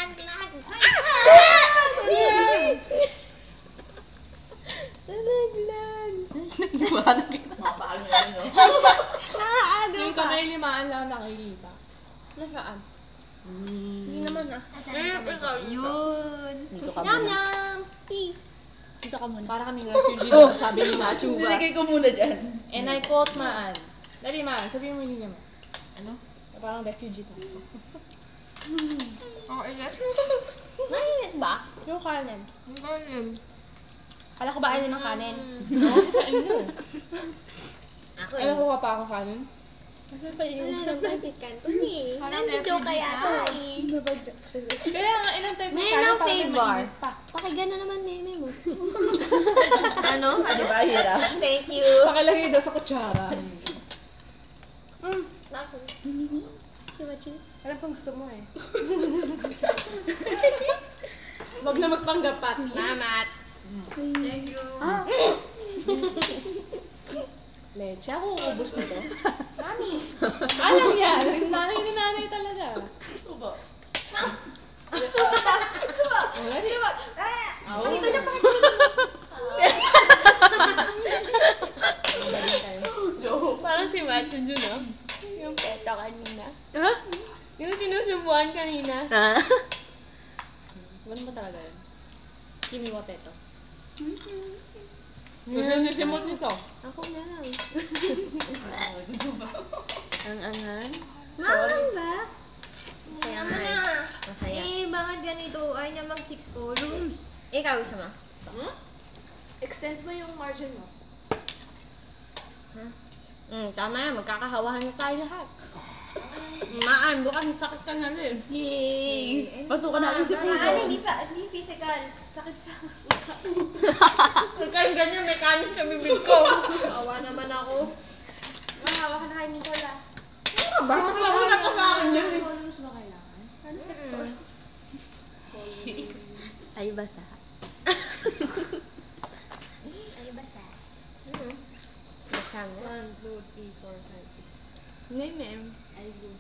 Nalaglag. Nalaglag. Nagdiwanan kita. Mapakal nga yun, no? Naaagaw Yung ka. kamay limaan lang nakikita. Nasaan? Hindi naman ah. Yun. Dito ka Yum muna. yum. Peace. Dito ka muna. Para kaming refugee dito, sabi ni Machuba. Nilagay ko muna dyan. And I quote Maan. Dali Maan, sabihin mo hindi niya man. Ano? Parang refugee to. Ang init. Mainit ba? Yung kanin. Ang galing. Kala ko ba ayaw ng kanin? Oo, sa inyo. Ako Alam ko pa ako kanin. Nasaan pa yung... Wala nang pancit canton eh. Parang Nandito refugee kaya ka. to eh. Kaya nga, ilang type ng May kanin ng para may favor. mainit pa. Pakinggan na naman meme mo. Ano? Ah, di ba? Hirap. Thank you. Pakilagay daw sa kutsara. Nako. Si Machi. Alam kong gusto mo eh. Wag na magpanggap pat. Salamat. Thank you. Leche, ako ubus nito. Mami. Alam niya. Nanay ni nanay talaga. Tubo. Wala di. Pakita niya, pakita Parang si Macho Jun, no? Yung peto kanina. Ha? Yung sinusubuan kanina. Ha? Ganun ba talaga yun? Kimi Wapeto. Gusto sisimot nito. Ako na lang. Ang angan. Mahal ba? Masaya nga eh. Masaya. Eh, bakit ganito? Ayaw niya mag 6 columns. Ikaw gusto mo? Extend mo yung margin mo. Tama yan. Magkakahawahan na tayo lahat. Maan, bukas sakit ka na din. Yay! Pasukan natin si Puso. Hindi physical. Sakit sa... Kaya ganyan, mechanic sa bibig ko. Awa naman ako. Mahawa ka na kay Nicola. Bakit mahulat ka sa akin yun? Columns ba kailangan? Ano 6 columns? Ay, basa. Ay, basta. Masama. 1, 2, 3, 4, 5, 6. Ngayon, ma'am. Ay, good.